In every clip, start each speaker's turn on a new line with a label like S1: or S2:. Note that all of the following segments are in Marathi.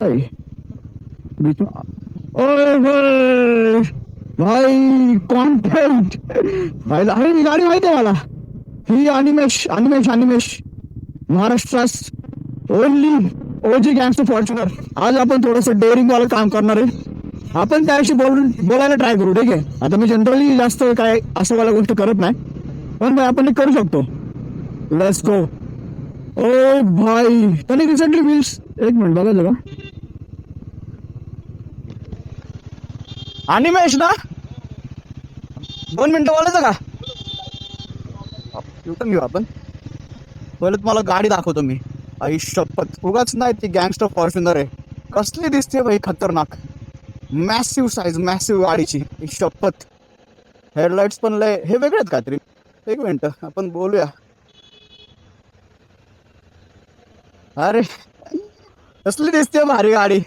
S1: भाई बीच में ओए होए, भाई कॉन्टेंट भाई, अरे ही गाडी माहिती आहे मला. ही अनिमेश अनिमेश अनिमेश महाराष्ट्रास ओनली ओजी गँगस्टर फॉर्च्युनर. आज आपण थोडस डेअरिंग वाला काम करणार आहे. आपण त्याशी बोलायला ट्राय करू, ठीक आहे. आता मी जनरली जास्त काय असं वाला गोष्ट करत नाही, पण भाई आपण करू शकतो. Let's go. ओ भाई त्याने रिसेंटली रील्स, एक मिनिट बघायचं का, अनिमेश ना 2 मिनिटं बोलायचं का? युटर्न घेऊ आपण. पहिले तुम्हाला गाडी दाखवतो मी. आई शपथ, उगाच नाही ती गँगस्टर फॉर्च्युनर आहे. कसली दिसते भाई, खतरनाक. मॅसिव्ह साईज, मॅसिव्ह गाडीची. आई शपथ. हेडलाइट्स पण लय हे वेगळे आहेत काहीतरी. एक मिनिट आपण बोलूया. अरे कसली दिसते भारी गाडी.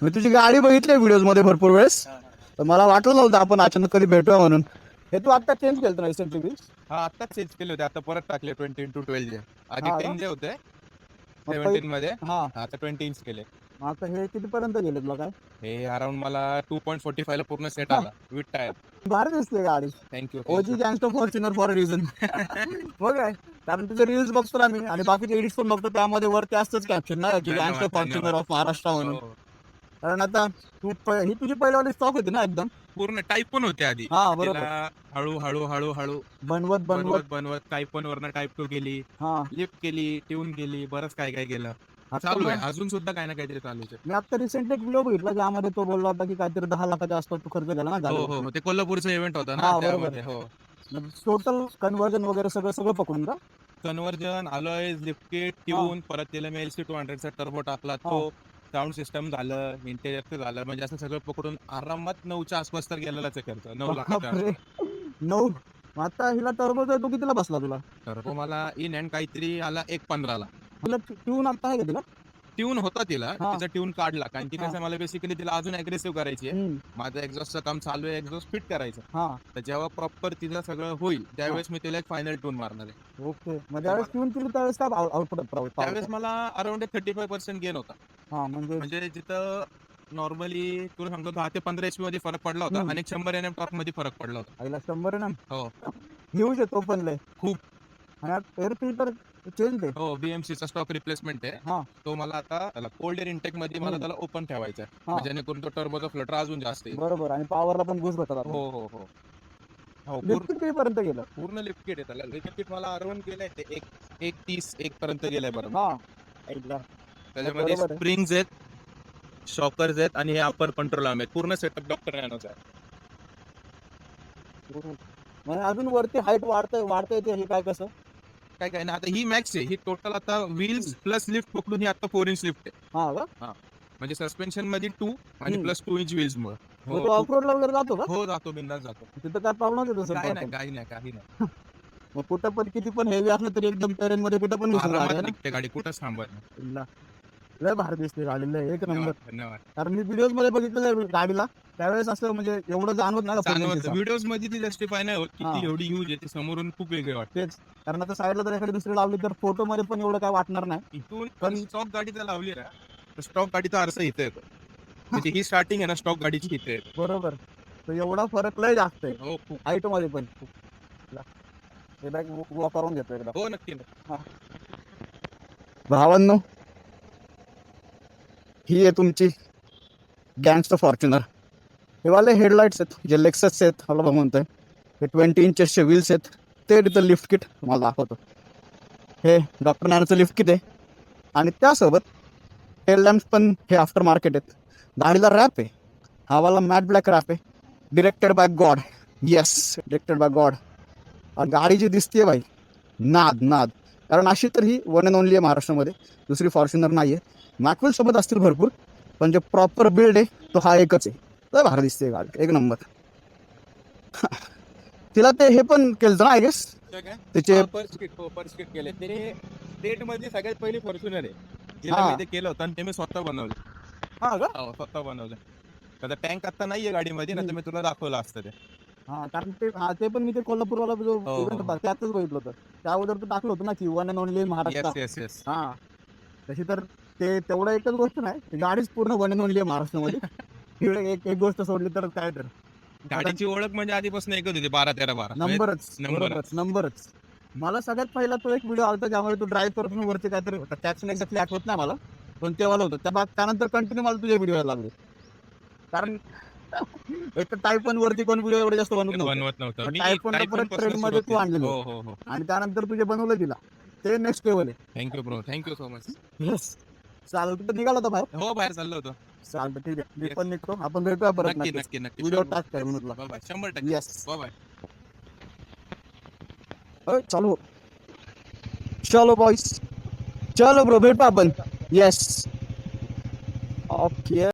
S1: मी तुझी गाडी बघितली व्हिडिओज मध्ये भरपूर वेळेस, तर मला वाटलं नव्हतं आपण अचानक कधी भेटूया म्हणून. हे तू आता चेंज केलं ना रिसेंटली?
S2: हा आता चेंज केले होते, आता परत टाकले 20x12 चे. आधी
S1: हा का?
S2: 10 चे होते
S1: मग
S2: 17 मध्ये,
S1: हा,
S2: आता 20 इंच केले.
S1: आता हे कितीपर्यंत गेले तुला काय?
S2: हे अराउंड मला 2.45 ला पूर्ण सेट आला विथ टायर.
S1: भारी दिसते गाडी.
S2: थँक्यू.
S1: ओजी gangster Fortuner for a reason. बघ काय, कारण तुझे रील्स बघतो ना मी, आणि बाकीचे एडिट्स पण बघतो, त्यामध्ये वरती असतंच कॅप्शन ना की
S2: धन्यवाद,
S1: गँगस्टर फॉर्च्युनर
S2: धन्यवाद.
S1: ऑफ महाराष्ट्र म्हणून.
S2: हो.
S1: कारण आता ही तुझी पहिल्यावाली स्टॉक होती ना एकदम.
S2: पूर्ण टाईप पण होते आधी.
S1: हा बरोबर.
S2: तिला हळू हळू हळू हळू
S1: बनवत बनवत
S2: बनवत बनवत टाईप 1 वरनं टाईप 2 गेली,
S1: हा.
S2: लिफ्ट केली, ट्यून केली, बरंच काय काय केलं.
S1: आता
S2: चालू आहे
S1: मग
S2: अजून सुद्धा काही ना काहीतरी चालूच आहे.
S1: मी आता रिसेंट एक व्हिडिओ बघितला, ज्यामध्ये तो बोलला होता की काहीतरी 10 लाखाच्या आसपास तो खर्च झाला ना
S2: हो
S1: गाडीवर.
S2: हो, ते कोल्हापूरचा इव्हेंट होता
S1: हा,
S2: ना
S1: बरोबर.
S2: त्यामध्ये. हो,
S1: टोटल कन्व्हर्जन वगैरे सगळं सगळं पकडून का?
S2: Conversion, alloy, lift kit, tune, परत त्याला मी LC 200 चा टर्बो टाकला, तो साऊंड सिस्टम झालं, इंटेरियरचं झालं, म्हणजे असं सगळं पकडून आरामात 9च्या आसपास तर गेलेलाच आहे खर्च. 9 लाखाच्या
S1: बापरे,
S2: आसपास.
S1: 9. आता हिला टर्बोचा तो कितीला बसला तुला?
S2: टर्बो मला इन हँड काहीतरी आला 1.15 ला.
S1: तुला ट्यून आता आहे का तिला?
S2: ट्यून होता तिला,
S1: हा.
S2: तिचा ट्यून काढला, कारण की कसं मला बेसिकली तिला अजून अग्रेसिव्ह करायची आहे.
S1: हम्म.
S2: माझं एक्झॉस्टचं काम चालू आहे, एक्झॉस्ट फिट करायचं.
S1: हा,
S2: तर जेव्हा प्रॉपर तिचं सगळं होईल त्यावेळेस मी तिला एक फायनल ट्यून मारणार आहे.
S1: ओके. मग ज्यावेळेस ट्यून केली त्यावेळेस काय आउटपुट?
S2: त्यावेळेस मला अराउंड 35% गेन होता.
S1: हा, म्हणजे
S2: म्हणजे जिथं नॉर्मली तुला सांगतो 10 ते 15 HP मध्ये फरक पडला होता,
S1: हम्म.
S2: आणि 100 NM टॉप मध्ये फरक पडला होता.
S1: आईला 100 ना
S2: हो
S1: घेऊ शकतो पण लय
S2: खूप.
S1: आणि एअर फिल्टर चेंज आहे.
S2: हो, BMC चा स्टॉक रिप्लेसमेंट आहे.
S1: हा,
S2: तो मला आता त्याला कोल्ड एअर इंटेक मध्ये मला त्याला ओपन ठेवायचा आहे,
S1: हा.
S2: जेणेकरून तो टर्बोचा फ्लटर अजून जास्त येईल.
S1: बरोबर. आणि पॉवरला पण बूस्ट भेटतात.
S2: हो हो हो हो,
S1: लिफ्ट कितीपर्यंत गेलं?
S2: पूर्ण लिफ्ट किट आहे त्याला. लिफ्ट किट मला अराउंड गेलंय ते 1.30 पर्यंत गेलंय बरोबर.
S1: हा, ऐकला.
S2: त्याच्यामध्ये
S1: बरोबर आहे.
S2: स्प्रिंग्स आहेत, शॉकर्स आहेत, आणि हे अपर कंट्रोल आर्म आहेत. पूर्ण सेटअप डॉक्टर नॅनोचा आहे.
S1: म्हणजे अजून वरती हाईट वाढता येते, हे काय कसं?
S2: काय काय नाही, आता ही मॅक्स आहे. ही टोटल आता व्हील्स प्लस लिफ्ट पकडून ही आता 4 इंच लिफ्ट आहे.
S1: हा का?
S2: म्हणजे सस्पेन्शन मध्ये 2 आणि
S1: हम्म.
S2: प्लस 2 इंच व्हील्स मुळे.
S1: मग तो ऑफरोडला वगैरे जातो का?
S2: हो जातो, बिंदास जातो.
S1: तिथं काय प्रॉब्लेम होतो
S2: काही
S1: तसं?
S2: नाही काही नाही काही नाही,
S1: मग कुठं पण किती पण हेवी असलं तरी एकदम टेरेन मध्ये कुठं पण घुसून
S2: आरामात
S1: जाते ना?
S2: निघते गाडी, कुठंच थांबत नाही.
S1: इल्ला. लय भारी दिसते गाडी, लय एक नंबर.
S2: धन्यवाद धन्यवाद.
S1: कारण मी व्हिडिओज मध्ये बघितलं गाडीला, त्यावेळेस असं म्हणजे एवढं जाणवत नाही का
S2: चांगलं
S1: potential.
S2: व्हिडिओज मध्ये ती जस्टिफाय नाही होत की
S1: हा.
S2: ती एवढी यूज आहे, ती समोरून खूप वेगळी वाटते.
S1: तेच, कारण आता साईडला जर एखादी दुसरी लावली तर फोटो मध्ये पण एवढं काय वाटणार नाही.
S2: इथून पण स्टॉक गाडी जर लावली ना, तर स्टॉक गाडीचा आरसा इथे येतो. म्हणजे ही स्टार्टिंग आहे ना स्टॉक गाडीची, इथे येते.
S1: बरोबर. तर एवढा फरक लय जास्त आहे
S2: हो खूप.
S1: हाईट मध्ये पण. एकदा वॉक करून घेतो एकदा.
S2: हो नक्की नक्की.
S1: भावांनो, ही आहे तुमची गँगस्टर फॉर्च्युनर. हे वाले हेडलाइट्स आहेत जे लेक्सस आहेत, मला बघ म्हणतोय. हे 20 इंचेसचे व्हील्स आहेत. ते तिथं लिफ्ट किट तुम्हाला दाखवतो. हे डॉक्टर नॅनोचं लिफ्ट किट आहे, आणि त्यासोबत हेडलॅम्प्स पण हे आफ्टर मार्केट आहेत. गाडीला रॅप आहे, हा वाला मॅट ब्लॅक रॅप आहे. Directed bye God. Yes, directed bye God. गाडी जी दिसते भाई, नाद नाद. कारण अशी तर ही वन अँड ओनली आहे महाराष्ट्रामध्ये, दुसरी फॉर्च्युनर नाही आहे. मॅकवेल सोबत असतील भरपूर, पण जे प्रॉपर बिल्ड आहे तो हा एकच आहे. लय भारी दिसते गाडी, एक नंबर. तिला ते हे पण केलं ना आय गेस त्याचे.
S2: पर्स किट केले ते स्टेट मध्ये सगळ्यात पहिली फॉर्च्युनर आहे,
S1: हा.
S2: जिला मी ते केलं होतं, आणि ते मी स्वतः बनवलं.
S1: हा का?
S2: हो, स्वतः बनवलं. त्याचा टँक आता नाहीये गाडीमध्ये, ना तर मी तुला दाखवलं असतं ते.
S1: हा, कारण ते पण मी ते कोल्हापूरवाला जो
S2: हो,
S1: इव्हेंट होता त्यातच बघितलं होतं. त्या अगोदर तर टाकलं होतं ना की one and only Maharashtra.
S2: Yes yes yes.
S1: हा, तशी तर ते तेवढं एकच गोष्ट नाही, ती गाडीच पूर्ण बनवून आणली आहे महाराष्ट्रामध्ये. एवढं एक एक गोष्ट सोडली तर काय तर
S2: गाडीची ओळख म्हणजे आधीपासून एकच होती 12-13-12
S1: नंबरच
S2: नंबर
S1: बरोबरच नंबरच. मला सगळ्यात पहिला तो एक व्हिडिओ आलता ज्यामध्ये तू ड्राईव्ह करतो वरती काहीतरी होता, त्याच एक्झॅक्टली आठवत नाही मला, पण तेव्हा होतं. त्यानंतर कंटिन्यू मला तुझे व्हिडिओ यायला लागले, कारण एक तर टायपन वरती कोण व्हिडिओ एवढे जास्त बनवत नव्हते.
S2: बनवत नव्हतं. मी
S1: टायपनला
S2: Typhoon
S1: परत
S2: पासून
S1: ट्रेंड मध्ये
S2: सुरुवात
S1: तू
S2: केली.
S1: आणलेलं
S2: हो
S1: होतं.
S2: हो हो.
S1: आणि त्यानंतर तुझे बनवलं दिला, ते नेक्स्ट लेवल आहे.
S2: Thank you bro, thank you so much.
S1: Yes, चालतं तर निघाला होता बाहेर.
S2: हो बाहेर चाललो होतो.
S1: चालतं, ठीक आहे, मी
S2: Yes.
S1: पण निघतो, आपण भेटूया परत
S2: नक्की
S1: नक्कीच.
S2: नक्की नक्की.
S1: व्हिडिओ टाक कर म्हणून
S2: bye bye. 100%.
S1: Yes.
S2: Bye bye.
S1: चालू, चलो बॉयज, चलो ब्रो, भेटू आपण. Yes, okay.